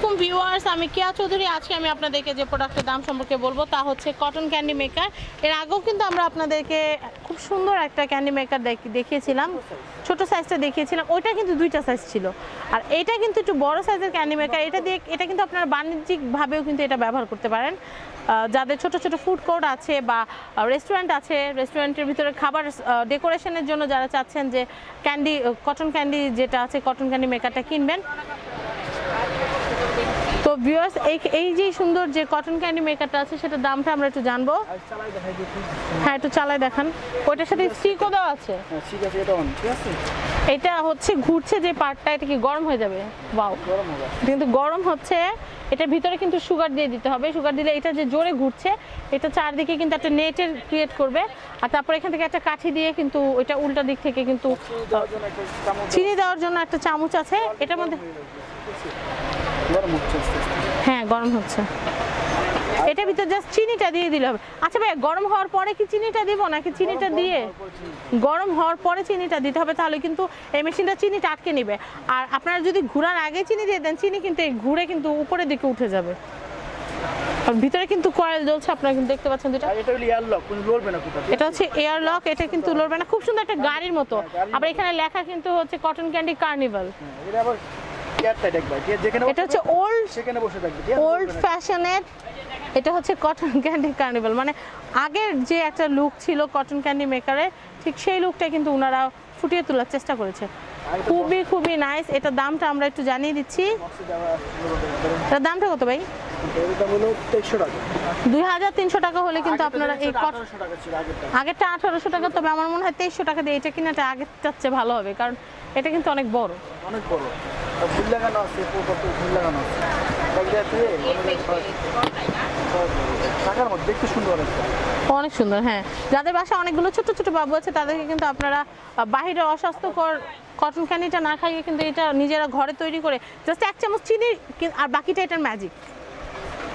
আলাইকুম ভিউয়ার্স, আমি কিয়া চৌধুরী। আজকে আমি আপনাদেরকে যে প্রোডাক্টের দাম সম্পর্কে বলবো তা হচ্ছে কটন ক্যান্ডি মেকার। এর আগেও কিন্তু আমরা আপনাদেরকে খুব সুন্দর একটা ক্যান্ডি মেকার দেখিয়েছিলাম, ছোট সাইজটা দেখিয়েছিলাম। ওইটা কিন্তু দুইটা সাইজ ছিল, আর এটা কিন্তু একটু বড় সাইজের ক্যান্ডি মেকার। এটা কিন্তু আপনারা বাণিজ্যিকভাবেও কিন্তু এটা ব্যবহার করতে পারেন। যাদের ছোট ছোট ফুড কোর্ট আছে বা রেস্টুরেন্ট আছে, রেস্টুরেন্টের ভিতরে খাবার ডেকোরেশনের জন্য যারা চাচ্ছেন যে কটন ক্যান্ডি যেটা আছে, কটন ক্যান্ডি মেকারটা কিনবেন। তো ভিউয়ার্স, এই যে সুন্দর যে কটন ক্যান্ডি মেকারটা আছে সেটার দামটা আমরা একটু জানবো। হ্যাঁ, একটু চালাই দেখান। ওইটার সাথে স্টিকও দেওয়া আছে। এটা হচ্ছে ঘুরছে যে পার্টটা, এটা কি গরম হয়ে যাবে? ওয়াও, কিন্তু গরম হচ্ছে। এটার ভিতরে কিন্তু সুগার দিয়ে দিতে হবে। সুগার দিলে এটা যে জোরে ঘুরছে, এটা চারদিকে কিন্তু একটা নেটের ক্রিয়েট করবে। আর তারপর এখান থেকে একটা কাঠি দিয়ে কিন্তু ওইটা উল্টা দিক থেকে কিন্তু চিনি দেওয়ার জন্য একটা চামচ আছে এটার মধ্যে। হ্যাঁ, গরম হচ্ছে। এটার ভিতরে জাস্ট চিনিটা দিয়ে দিলে হবে। আচ্ছা ভাই, গরম হওয়ার পরে কি চিনিটা দিব নাকি চিনিটা দিয়ে? গরম হওয়ার পরে চিনিটা দিতে হবে, তাহলে কিন্তু এই মেশিনটা চিনিটা আটকে নেবে। আর আপনারা যদি ঘোরার আগে চিনি দিয়ে দেন, চিনি কিন্তু ঘুরে কিন্তু উপরের দিকে উঠে যাবে। আর ভিতরে কিন্তু কয়েল জ্বলছে, আপনারা কিন্তু দেখতে পাচ্ছেন। এটা হচ্ছে এয়ার লক, এটা কিন্তু লড়বে না। খুব সুন্দর একটা গাড়ির মতো। আবার এখানে লেখা কিন্তু হচ্ছে কটন ক্যান্ডি কার্নিভাল। এটা হচ্ছে ওল্ড ফ্যাশনের। এটা হচ্ছে কটন ক্যান্ডি কার্নিভাল, মানে আগের যে একটা লুক ছিল কটন ক্যান্ডি মেকারে, ঠিক সেই লুকটা কিন্তু ওনারা ফুটিয়ে তোলার চেষ্টা করেছে। খুবই নাইস। এটার দামটা আমরা একটু জানিয়ে দিচ্ছি। এটার দামটা কত ভাই? 2300 টাকা হলে কিন্তু আপনারা এই আগেরটা 1800 টাকা, তবে আমার মনে হয় 2300 টাকা দিয়ে এটা কিনাটা আগের চাচ্ছে ভালো হবে, কারণ এটা কিন্তু অনেক বড়। অনেক সুন্দর। হ্যাঁ, যাদের বাসায় অনেকগুলো ছোট ছোট বাবু আছে তাদেরকে কিন্তু আপনারা বাহিরের অস্বাস্থ্যকর কটন ক্যান্ডিটা না খাইয়ে কিন্তু এটা নিজেরা ঘরে তৈরি করে জাস্ট 1 চামচ চিনি আর বাকিটা এটার ম্যাজিক।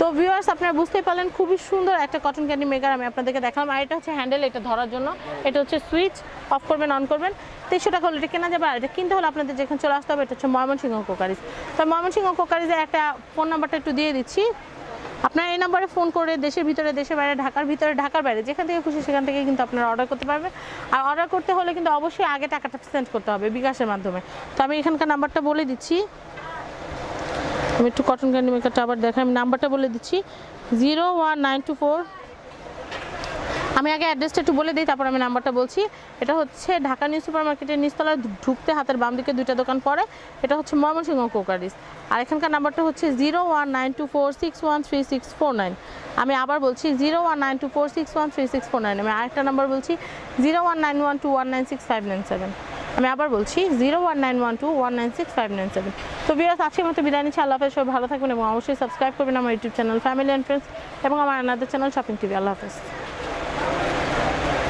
তো ভিউয়ার্স, আপনারা বুঝতেই পারলেন খুবই সুন্দর একটা কটন ক্যান্ডি মেকার আমি আপনাদেরকে দেখালাম। আর এটা হচ্ছে হ্যান্ডেল, এটা ধরার জন্য। এটা হচ্ছে সুইচ, অফ করবেন অন করবেন। 2300 টাকা হলে এটা কেনা যাবে। আর এটা কিনতে হলে আপনাদের যেখানে চলে আসতে হবে, এটা হচ্ছে ময়মনসিংহ কোকারিজ। তো ময়মনসিংহ কোকারিজের একটা ফোন নাম্বারটা একটু দিয়ে দিচ্ছি। আপনারা এই নাম্বারে ফোন করে দেশের ভিতরে, দেশের বাইরে, ঢাকার ভিতরে, ঢাকার বাইরে যেখান থেকে খুশি সেখান থেকে কিন্তু আপনারা অর্ডার করতে পারবেন। আর অর্ডার করতে হলে কিন্তু অবশ্যই আগে টাকাটা সেন্ড করতে হবে বিকাশের মাধ্যমে। তো আমি এখানকার নাম্বারটা বলে দিচ্ছি। আমি একটু কটন ক্যান্ডি মেকারটা আবার দেখাই। আমি নাম্বারটা বলে দিচ্ছি 01924। আমি আগে অ্যাড্রেসটা একটু বলে দিই, তারপর আমি নাম্বারটা বলছি। এটা হচ্ছে ঢাকা নিউ সুপার মার্কেটের নিচতলায় ঢুকতে হাতের বাম দিকে দুইটা দোকান পড়ে। এটা হচ্ছে ময়মনসিংহ কোকারিজ। আর এখানকার নাম্বারটা হচ্ছে 01924613649। আমি আবার বলছি 01924613649। আমি আরেকটা নাম্বার বলছি 01912196597। আমি আবার বলছি 01912196597। তো ভিউয়ার্স, আজকের মতো বিদায় নিচ্ছি। আল্লাহ হাফেজ। সবাই ভালো থাকবেন এবং অবশ্যই সাবস্ক্রাইব করবেন আমার YouTube channel family and friends এবং আমার আনাদার চ্যানেল শপিং টিভি। আল্লাহ হাফেজ।